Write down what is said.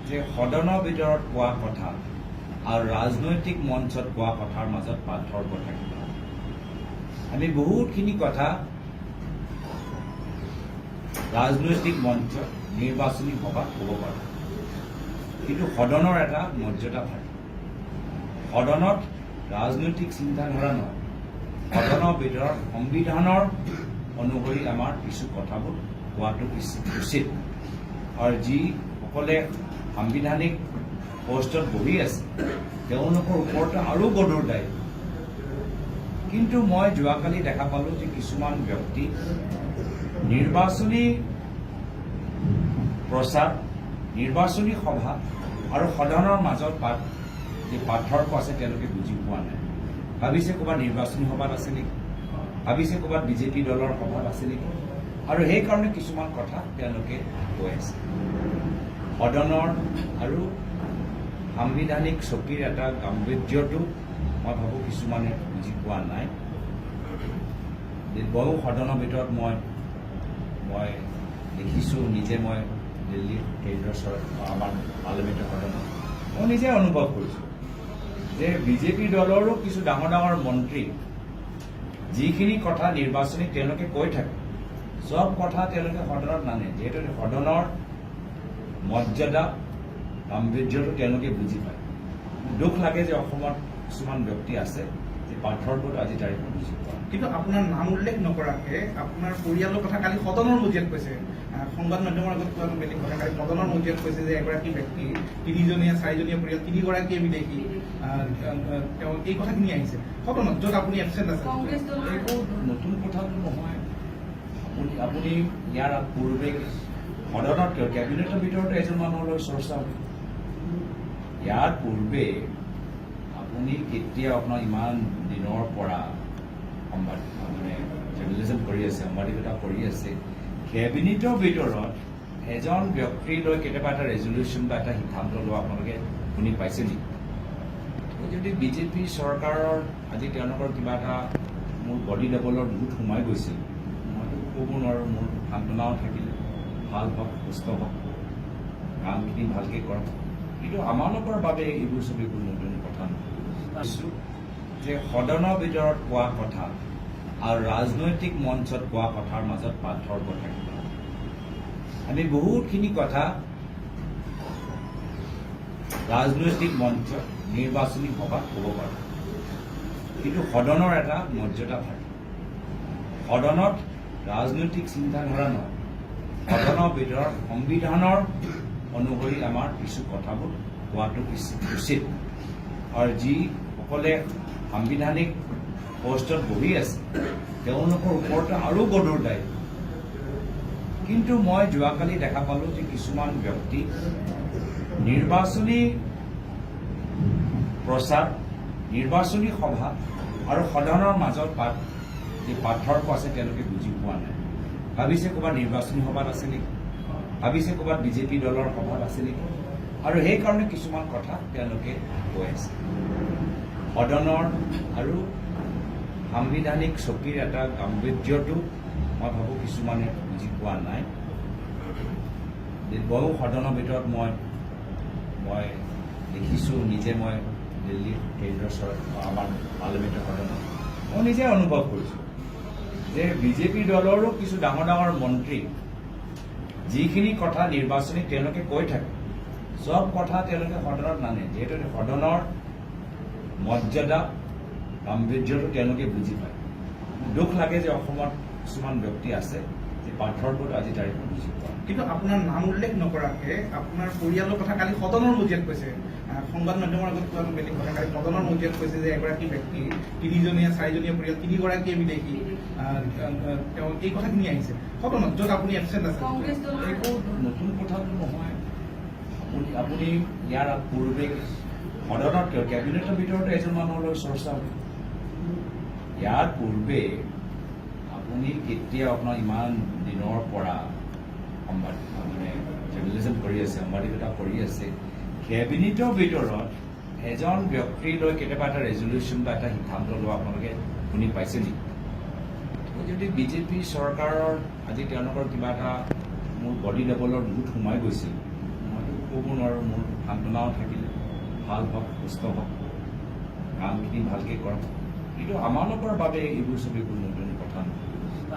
যে সদনৰ ভিতৰত কোৱা কথা আৰু ৰাজনৈতিক মঞ্চত কোৱা কথাৰ মাজত পাৰ্থক্য থাকিব। আমি বহুতখিনি কথা ৰাজনৈতিক মঞ্চত নিৰ্বাচনী সভাত ক'ব পাৰোঁ, কিন্তু সদনৰ এটা মৰ্যাদা থাকে। সদনত ৰাজনৈতিক চিন্তাধাৰা নহয়, সদনৰ ভিতৰত সংবিধানৰ অনুসৰি আমাৰ কিছু কথাবোৰ কোৱাটো উচিত। আৰু যিসকলে সাংবিধানিক পষ্টত বহি আছে তেওঁলোকৰ ওপৰতো আৰু গধুৰ দায়িত্ব। কিন্তু মই যোৱাকালি দেখা পালোঁ যে কিছুমান ব্যক্তি নিৰ্বাচনী প্ৰচাৰ, নিৰ্বাচনী সভা আৰু সদনৰ মাজত যে পাৰ্থক্য আছে তেওঁলোকে বুজি পোৱা নাই। ভাবিছে ক'ৰবাত নিৰ্বাচনী সভাত আছে নেকি, ভাবিছে ক'ৰবাত বিজেপি দলৰ সভাত আছে নেকি, আৰু সেইকাৰণে কিছুমান কথা তেওঁলোকে কৈ আছে। সদনৰ আৰু সাংবিধানিক চকীৰ এটা গাম্ভীৰ্যটো মই ভাবোঁ কিছুমানে বুজি পোৱা নাই। বহু সদনৰ ভিতৰত মই দেখিছোঁ, নিজে মই দিল্লী কেন্দ্ৰীয় আমাৰ পাৰ্লিমেণ্টৰ সদনত মই নিজে অনুভৱ কৰিছোঁ যে বিজেপি দলৰো কিছু ডাঙৰ ডাঙৰ মন্ত্ৰী যিখিনি কথা নিৰ্বাচনী তেওঁলোকে কৈ থাকে, চব কথা তেওঁলোকে সদনত নানে। যিহেতু সদনৰ মৰ্যাদা গাম্ভীৰ্যটো তেওঁলোকে বুজি পায়। দুখ লাগে যে অসমত কিছুমান ব্যক্তি আছে যে পাৰ্থক্যটো আজি তাৰিখত বুজি পোৱা। কিন্তু আপোনাৰ নাম উল্লেখ নকৰাকে আপোনাৰ পৰিয়ালৰ কথা কালি সদনৰ মজিয়াত কৈছে, সংবাদ মাধ্যমৰ আগত কোৱা বেলেগ কথা, কালি সদনৰ মজিয়াত কৈছে যে এগৰাকী ব্যক্তি 3জনীয়া 4জনীয়া পৰিয়াল 3গৰাকীয়ে বিদেশী, তেওঁ এই কথাখিনি আহিছে সদনত, য'ত আপুনি এবচেণ্ট আছে। এইবোৰ নতুন কথাটো নহয়। আপুনি ইয়াৰ পূৰ্বে সদনত কিয় কেবিনেটৰ ভিতৰতে এজন মানুহলৈ চৰ্চা হয়। ইয়াৰ পূৰ্বে আপুনি কেতিয়া আপোনাৰ ইমান দিনৰ পৰা জাৰ্নেলিজম কৰি আছে, সাংবাদিকতা কৰি আছে, কেবিনেটৰ ভিতৰত এজন ব্যক্তিলৈ কেতিয়াবা এটা ৰেজলিউশ্যন বা এটা সিদ্ধান্ত লোৱা আপোনালোকে শুনি পাইছে নেকি? যদি বিজেপি চৰকাৰৰ আজি তেওঁলোকৰ কিবা এটা মোৰ বডি লেভেলৰ বহুত সোমাই গৈছিল, মইতো ক'ব নোৱাৰোঁ। মোৰ সান্তনাও থাকিলে, ভাল হওক, সুস্থ হওক, কামখিনি ভালকৈ কৰক। কিন্তু আমালোকৰ বাবে এইবোৰ ছবিবোৰ নতুন কথা নহয়। যে সদনৰ ভিতৰত কোৱা কথা আৰু ৰাজনৈতিক মঞ্চত কোৱা কথাৰ মাজত পাৰ্থক্য থাকিব। আমি বহুতখিনি কথা ৰাজনৈতিক মঞ্চত নিৰ্বাচনী সভাত ক'ব পাৰোঁ, কিন্তু সদনৰ এটা মৰ্যাদা থাকে। সদনত ৰাজনৈতিক চিন্তাধাৰা নহয়, সদনৰ ভিতৰত সংবিধানৰ অনুসৰি আমাৰ কিছু কথাবোৰ কোৱাটো উচিত। আৰু যিসকলে সাংবিধানিক পষ্টত বহি আছে তেওঁলোকৰ ওপৰতো আৰু গধুৰ দায়িত্ব। কিন্তু মই যোৱাকালি দেখা পালোঁ যে কিছুমান ব্যক্তি নিৰ্বাচনী প্ৰচাৰ, নিৰ্বাচনী সভা আৰু সদনৰ মাজত যে পাৰ্থক্য আছে তেওঁলোকে বুজি পোৱা নাই। ভাবিছে ক'ৰবাত নিৰ্বাচনী সভাত আছে নেকি, ভাবিছে ক'ৰবাত বিজেপি দলৰ সভাত আছে নেকি, আৰু সেইকাৰণে কিছুমান কথা তেওঁলোকে কৈ আছে। সদনৰ আৰু সাংবিধানিক চকীৰ এটা গাম্ভীৰ্যটো মই ভাবোঁ কিছুমানে বুজি পোৱা নাই। বহু সদনৰ ভিতৰত মই দেখিছোঁ, নিজে মই দিল্লী কেন্দ্ৰীয় আমাৰ পাৰ্লিমেণ্টৰ সদনত মই নিজে অনুভৱ কৰিছোঁ যে বিজেপি দলৰো কিছু ডাঙৰ ডাঙৰ মন্ত্ৰী যিখিনি কথা নিৰ্বাচনী তেওঁলোকে কৈ থাকে, চব কথা তেওঁলোকে সদনত নানে। যিহেতু সদনৰ মৰ্যাদা গাম্ভীৰ্যটো তেওঁলোকে বুজি পায়। দুখ লাগে যে অসমত কিছুমান ব্যক্তি আছে যে পাৰ্থক্যটো আজি তাৰিখত বুজি পোৱা। কিন্তু আপোনাৰ নাম উল্লেখ নকৰাকে আপোনাৰ পৰিয়ালৰ কথা কালি সদনৰ মজিয়াত কৈছে, সংবাদ মাধ্যমৰ আগত কোৱা বেলেগ কথা, কালি সদনৰ মজিয়াত কৈছে যে এগৰাকী ব্যক্তি 3জনীয়া 4জনীয়া পৰিয়াল 3গৰাকীয়ে বিদেশী, তেওঁ এই কথাখিনি আহিছে সদনত, য'ত আপুনি এবচেণ্ট আছে। এইবোৰ নতুন কথাটো নহয়। আপুনি ইয়াৰ পূৰ্বে সদনত কিয় কেবিনেটৰ ভিতৰতে এজন মানুহলৈ চৰ্চা হয়। ইয়াৰ পূৰ্বে আপুনি কেতিয়া আপোনাৰ ইমান দিনৰ পৰা জাৰ্নেলিজম কৰি আছে, সাংবাদিকতা কৰি আছে, কেবিনেটৰ ভিতৰত এজন ব্যক্তিলৈ কেতিয়াবা এটা ৰেজলিউশ্যন বা এটা সিদ্ধান্ত লোৱা আপোনালোকে শুনি পাইছে নেকি? যদি বিজেপি চৰকাৰৰ আজি তেওঁলোকৰ কিবা এটা মোৰ বডি লেভেলৰ বহুত সোমাই গৈছিল, মইতো ক'ব নোৱাৰোঁ, মোৰ সান্তনাও থাকিলে ভাল হওক, সুস্থ হওক, কামখিনি ভালকৈ কৰক। কিন্তু আমালোকৰ বাবে এইবোৰ ছবিবোৰ নতুন কথা নহয়।